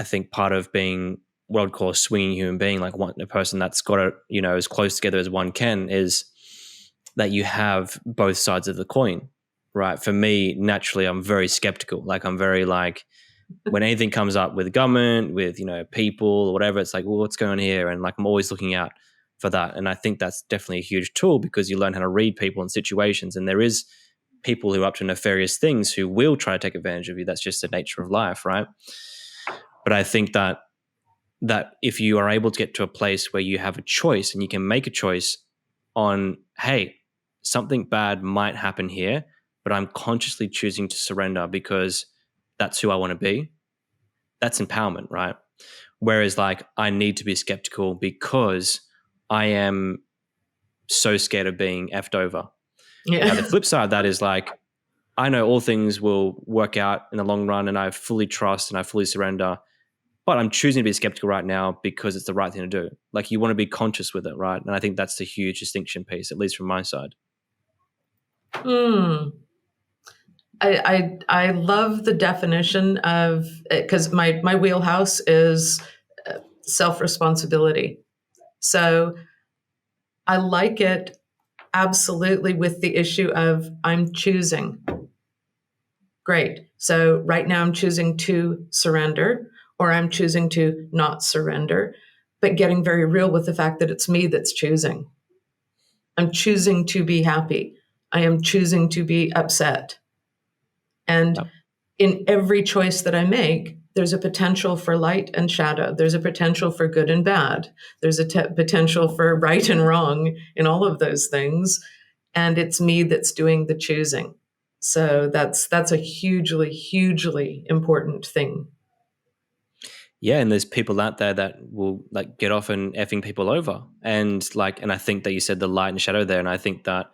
I think part of being what I'd call a swinging human being, like a person that's got it, as close together as one can, is that you have both sides of the coin, right? For me, naturally, I'm very skeptical. Like I'm very like, when anything comes up with government, with, people or whatever, it's like, well, what's going on here? And like, I'm always looking out for that. And I think that's definitely a huge tool because you learn how to read people and situations. And there is people who are up to nefarious things who will try to take advantage of you. That's just the nature of life, right? But I think that if you are able to get to a place where you have a choice and you can make a choice on, hey, something bad might happen here, but I'm consciously choosing to surrender because that's who I want to be. That's empowerment, right? Whereas like I need to be skeptical because I am so scared of being effed over. Yeah. Now the flip side of that is like, I know all things will work out in the long run and I fully trust and I fully surrender, but I'm choosing to be skeptical right now because it's the right thing to do. Like you want to be conscious with it, right? And I think that's the huge distinction piece, at least from my side. I love the definition of, because my wheelhouse is self-responsibility. So I like it absolutely with the issue of I'm choosing. Great. So right now I'm choosing to surrender or I'm choosing to not surrender, but getting very real with the fact that it's me that's choosing. I'm choosing to be happy. I am choosing to be upset. And in every choice that I make, there's a potential for light and shadow. There's a potential for good and bad. There's a potential for right and wrong in all of those things. And it's me that's doing the choosing. So that's a hugely, hugely important thing. Yeah, and there's people out there that will like get off and effing people over. And I think that you said the light and shadow there. And I think that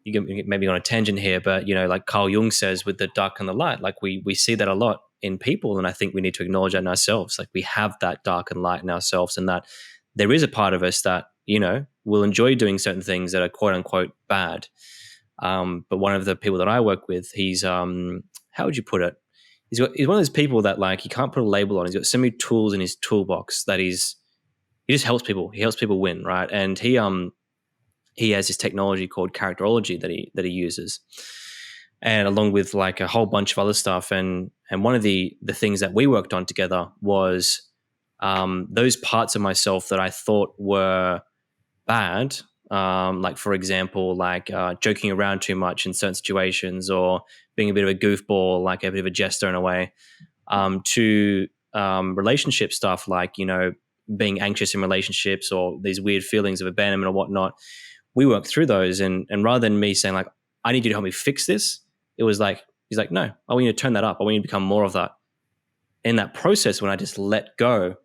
you get maybe on a tangent here, but like Carl Jung says with the dark and the light, like we see that a lot in people. And I think we need to acknowledge that in ourselves. Like we have that dark and light in ourselves, and that there is a part of us that, will enjoy doing certain things that are quote unquote bad. But one of the people that I work with, he's how would you put it? He's one of those people that like he can't put a label on. He's got so many tools in his toolbox that he just helps people. He helps people win, right? And he has this technology called characterology that he uses, and along with like a whole bunch of other stuff. And one of the things that we worked on together was those parts of myself that I thought were bad. Like for example, like joking around too much in certain situations, or being a bit of a goofball, like a bit of a jester in a way, to relationship stuff, like being anxious in relationships or these weird feelings of abandonment or whatnot. We worked through those, and rather than me saying like, I need you to help me fix this, it was like, he's like, no, I want you to turn that up. I want you to become more of that. In that process, when I just let go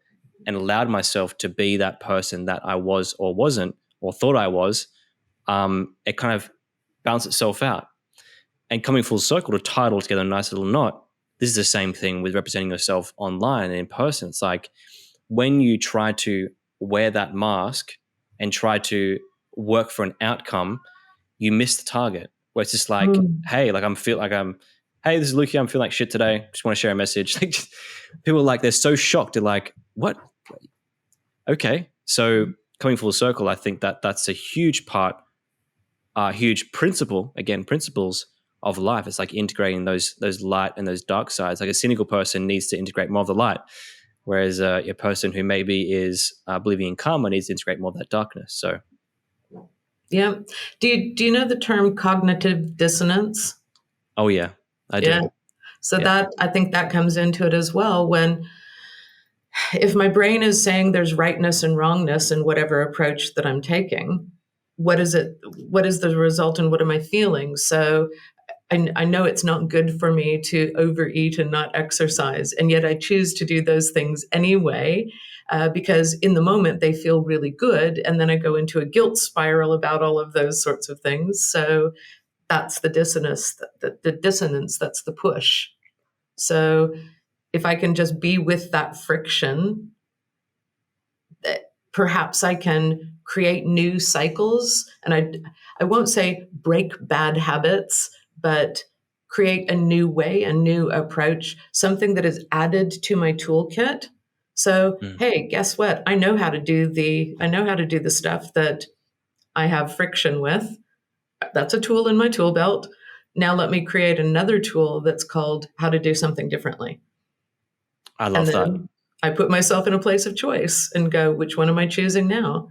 and allowed myself to be that person that I was or wasn't or thought I was, it kind of balanced itself out. And coming full circle to tie it all together in a nice little knot, this is the same thing with representing yourself online and in person. It's like when you try to wear that mask and try to work for an outcome, you miss the target. Where it's just like, hey, like hey, this is Luki. I'm feeling like shit today. Just want to share a message. Like, people are like, they're so shocked. They're like, what? Okay. So coming full circle, I think that that's a huge part, huge principle, again, principles of life. It's like integrating those light and those dark sides. Like a cynical person needs to integrate more of the light, whereas a person who maybe is believing in karma needs to integrate more of that darkness. So, yeah. Do you know the term cognitive dissonance? Oh yeah, I do. Yeah. So that, I think that comes into it as well. If my brain is saying there's rightness and wrongness in whatever approach that I'm taking, what is it? What is the result and what am I feeling? So I know it's not good for me to overeat and not exercise, and yet I choose to do those things anyway because in the moment they feel really good, and then I go into a guilt spiral about all of those sorts of things. So that's the dissonance, the dissonance, that's the push. So if I can just be with that friction, perhaps I can create new cycles. And I won't say break bad habits, but create a new way, a new approach, something that is added to my toolkit. So, Mm. hey, guess what? I know how to do the stuff that I have friction with. That's a tool in my tool belt. Now let me create another tool that's called how to do something differently. I And love that. then I put myself in a place of choice and go, which one am I choosing now?